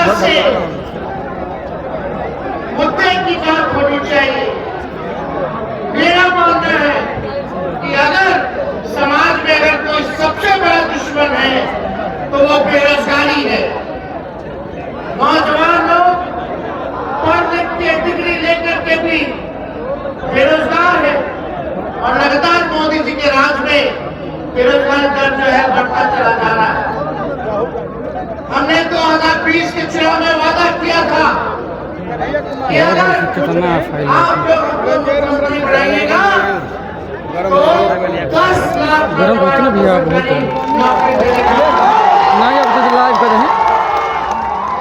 तरह से मुद्दे की बात होनी चाहिए। मेरा मानना है कि अगर समाज में अगर कोई सबसे बड़ा दुश्मन है तो वो बेरोजगारी है। नौजवान लोग पढ़ लिख के डिग्री लेकर के भी बेरोजगार है और लगातार मोदी जी के राज में बेरोजगारी दर जो है बढ़ता चला जा रहा है। हमने 2020 के चुनाव में वादा किया था कि अगर आप लोग हमको मुख्यमंत्री बनाइएगा तो 10 लाख नौकरी देगा।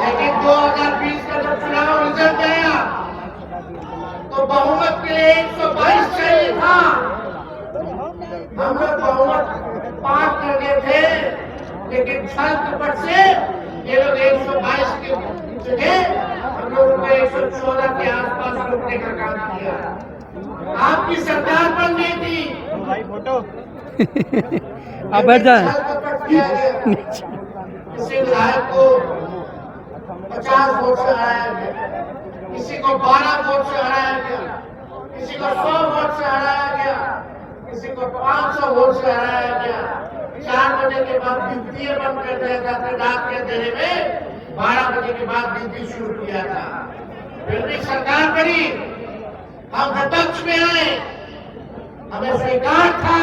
लेकिन 2020 का जब चुनाव रिजल्ट आया तो बहुमत के लिए 122 चाहिए था। हम लोग बहुमत पास कर गए थे, लेकिन छल कपट से ये लोग 122 के जगह हम लोगों को 114 के आसपास रोकने का काम किया। आपकी सरकार बन गई थी, आप बैठ जाए। किसी विधायक को 50 वोट से हराया गया, किसी को 12 वोट से हराया गया, किसी को 100 वोट से हराया गया, किसी को 500 वोट से हराया गया। 4 बजे के बाद गिनती बंद कर दिया था, रात के अंधेरे में 12 बजे के बाद गिनती शुरू किया था। फिर भी सरकार बनी, हम विपक्ष में आए, हमें स्वीकार था,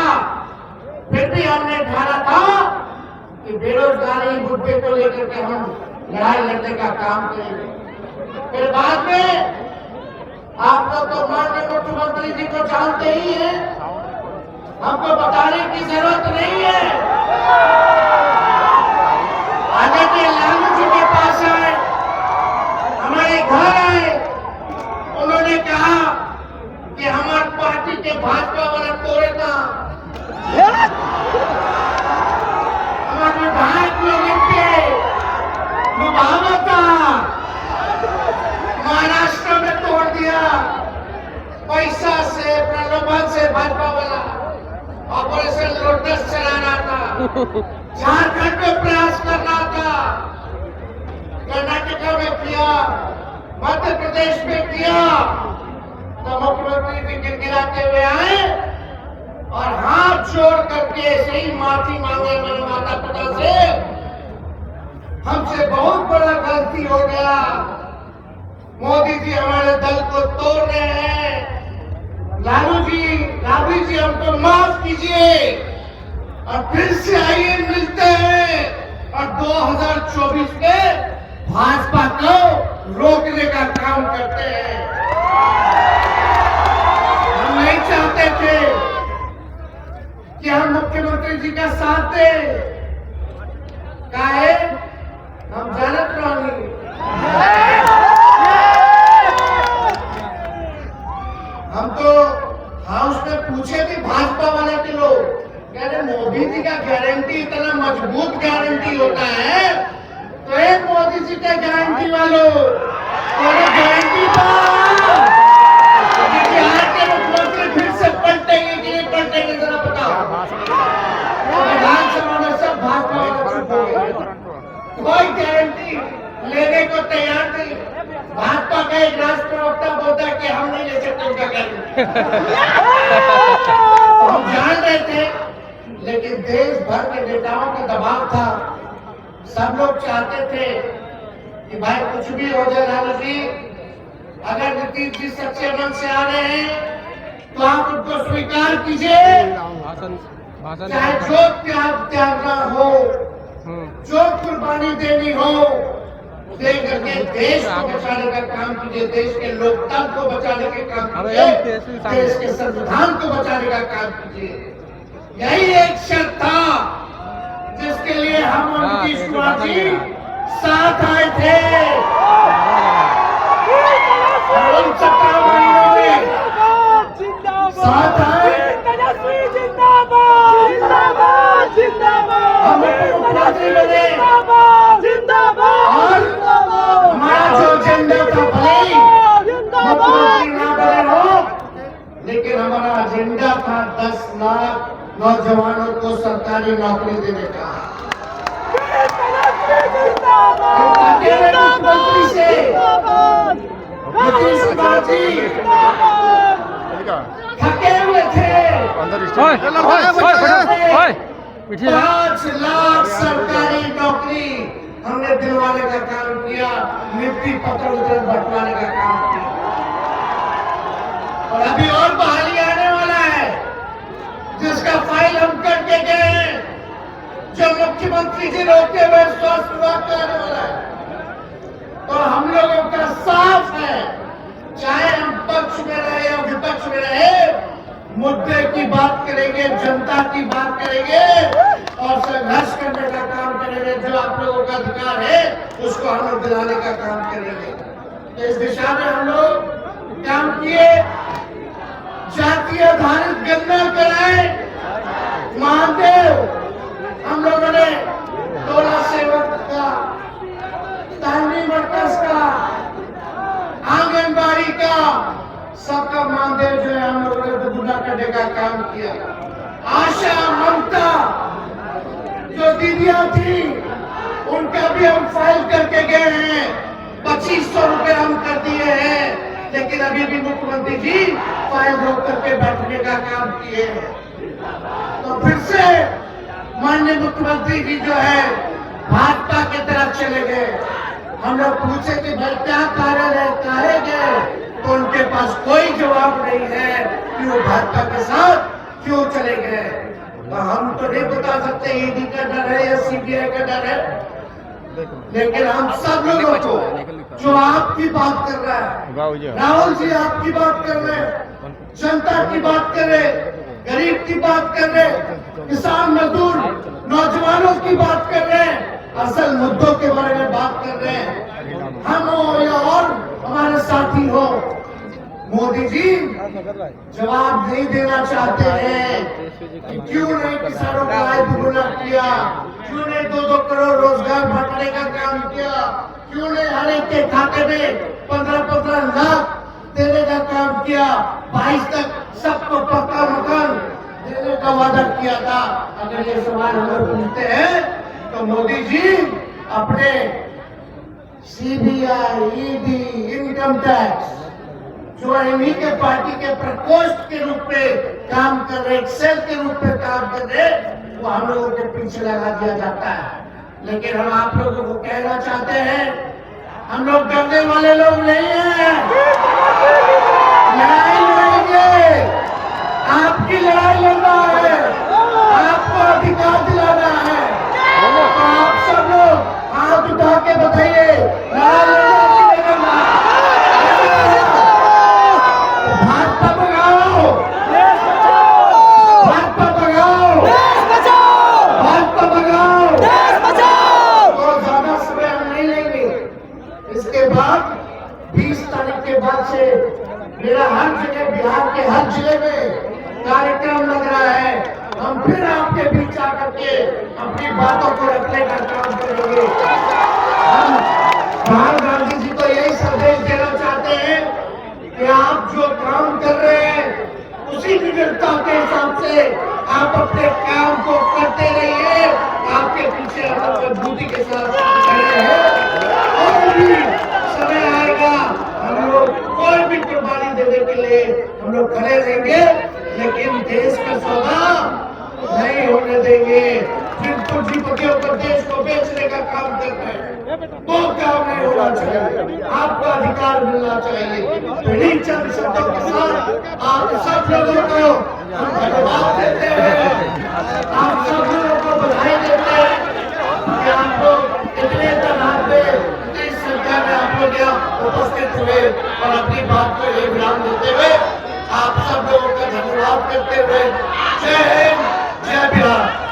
फिर भी हमने ठाना था कि बेरोजगारी मुद्दे को लेकर के हम लड़ाई लड़ने का काम करेंगे। फिर बाद में आप लोग तो माननीय मुख्यमंत्री जी को जानते ही हैं, हमको बताने की जरूरत नहीं है। आदरणीय लालू जी के पास आए, हमारे घर आए, उन्होंने कहा कि हमारी पार्टी के भाजपा वाला तोड़े था, हमारे विधायक लोगों के मुबावता महाराष्ट्र में तोड़ दिया। पैसा से, प्रलोभन से भाजपा वाला ऑपरेशन लोटस चलाना था, झारखंड में प्रयास करना था, कर्नाटक में किया, मध्य प्रदेश में किया। तो मुख्यमंत्री जी गिड़गिड़ाते हुए आए और हाथ जोड़ करके ऐसे ही माफी मांगे मेरे माता पिता से, हमसे बहुत बड़ा गलती हो गया, मोदी जी हमारे दल को तोड़ रहे हैं, लालू जी हमको माफ कीजिए और फिर से आइए मिलते हैं और 2024 में भाजपा को रोकने का काम करते हैं। हम नहीं चाहते थे कि हम मुख्यमंत्री जी का साथ दें, काहे हम जानत रही। हम तो हाउस में पूछे थे भाजपा वाले के लोग, कह रहे मोदी जी का गारंटी इतना मजबूत गारंटी होता है, तो एक मोदी जी का गारंटी वालों गारंटी बिहार के मुख्यमंत्री फिर से पलटेंगे कि नहीं पलटेंगे, जरा बताओ। विधानसभा में सब भाजपा वाले कोई गारंटी लेने को तैयार नहीं। भाजपा का एक राष्ट्रीय प्रवक्ता बोलता है कि हम नहीं ले सकते उनका गारंटी। तो हम जान रहे थे, लेकिन देश भर के नेताओं का दबाव था, सब लोग चाहते थे कि भाई कुछ भी हो जाए लालू जी, अगर नीतीश जी सच्चे मन से आ रहे हैं तो आप उनको स्वीकार कीजिए, चाहे जो त्यागना हो, जो कुर्बानी देनी हो, दे करके देश को बचाने का काम कीजिए, देश के लोकतंत्र को बचाने के काम कीजिए, देश के संविधान को बचाने का काम कीजिए। यही एक शर्त था जिसके लिए हम और नीतीश कुमार जी साथ आए थे। उन 17 महीनों में साथ आए, हम मुख्यमंत्री बने और हमारा जो एजेंडा था, भले मुख्यमंत्री ना बने हो, लेकिन हमारा एजेंडा था 10 लाख नौजवानों को सरकारी नौकरी देने का। अकेले मुख्यमंत्री से नीतीश कुमार जी थके हुए थे। 5 लाख सरकारी नौकरी हमने दिलवाने का काम किया, नियुक्ति पत्र उधर बंटवाने का काम किया, और अभी और बहाली आने वाला है जिसका फाइल हम करके गए हैं, जो मुख्यमंत्री जी रोके हुए स्वास्थ्य विभाग का आने वाला है। तो हम लोगों का साफ है, चाहे हम पक्ष में रहे या विपक्ष में रहे, मुद्दे की बात करेंगे, जनता की बात करेंगे और संघर्ष करने का काम करेंगे। जो आप लोगों का अधिकार है उसको हम लोग दिलाने का काम करेंगे। तो इस दिशा में हम लोग काम किए। जातीय आधारित गणना कराए, महादेव हम लोगों ने टोला सेवक का, तालमी मरकज का, आंगनबाड़ी का, सबका मानदेय जो है हम लोगों ने दोगुना करने का काम किया। आशा ममता जो दीदियां थी उनका भी हम फाइल करके गए हैं, 2500 रुपए हम कर दिए हैं, लेकिन अभी भी मुख्यमंत्री जी फाइल रोक करके बैठने का काम किए हैं। तो फिर से माननीय मुख्यमंत्री जी जो है भाजपा की तरफ चले गए। हम लोग पूछे कि भाई क्या कारण है, काहे गए, तो उनके पास कोई जवाब नहीं है कि वो भाजपा के साथ क्यों चले गए। तो हम तो नहीं बता सकते ईडी का डर है या सीबीआई का डर है, लेकिन हम सब लोगों को, जो आपकी बात कर रहा है, राहुल जी आपकी बात कर रहे हैं, जनता की बात कर रहे, गरीब की बात कर रहे, किसान मजदूर नौजवानों की बात कर रहे हैं, असल मुद्दों के बारे में बात कर रहे हैं, हम हो या और हमारे साथी हो। मोदी जी जवाब नहीं देना चाहते हैं कि क्यों नहीं किसानों का आय दुगुना किया, क्यों नहीं 2-2 करोड़ रोजगार बांटने का काम किया, क्यों नहीं हर एक के खाते में 15-15 लाख देने का काम किया, 22 तक सबको पक्का मकान देने का वादा किया था। अगर ये सवाल हम लोग पूछते हैं तो मोदी जी अपने सीबीआई, ईडी, इनकम टैक्स जो इन्हीं के पार्टी के प्रकोष्ठ के रूप में काम कर रहे, सेल के रूप में काम कर रहे, वो हम लोगों के पीछे लगा दिया जाता है। लेकिन हम आप लोगों को कहना चाहते हैं, हम लोग डरने वाले लोग नहीं हैं, लड़ाई लड़ेंगे, आपकी लड़ाई लड़ना है, आपको अधिकार दिलाना है। तो आप सब लोग हाथ उठा के बताइए, लड़ाई लड़ना कि नहीं लड़ना? भाजपा भगाओ, भाजपा भगाओ, भाजपा भगाओ। और ज्यादा समय हम नहीं लेंगे। इसके बाद 20 तारीख के बाद से मेरा हर जगह, बिहार के हर जिले में कार्यक्रम लग रहा है। हम फिर आपके बीच आकर के अपनी बातों को रखने का काम करेंगे। हम राहुल गांधी जी को यही संदेश देना चाहते हैं कि आप जो काम कर रहे हैं उसी निडरता के हिसाब से आप अपने काम को करते रहिए। आपके पीछे हम लोग मजबूती के साथ खड़े हैं, और भी समय आएगा हम लोग कोई भी कुर्बानी देने के लिए हम लोग खड़े रहेंगे, लेकिन देश का सौदा नहीं होने देंगे। जिन पूंजीपतियों को देश को बेचने का काम कर रहे हैं वो काम नहीं होना चाहिए, आपका अधिकार मिलना चाहिए। तो इन चंद शब्दों के साथ आप सब लोगों को हम धन्यवाद देते हैं, आप सब लोगों को बधाई देते हैं कि आप लोग इतने तादाद में, इतनी संख्या में आप लोग यहाँ उपस्थित हुए और अपनी बात को एक विराम देते हुए आप सब लोगों का धन्यवाद करते हुए जय हिंद, जय बिहार।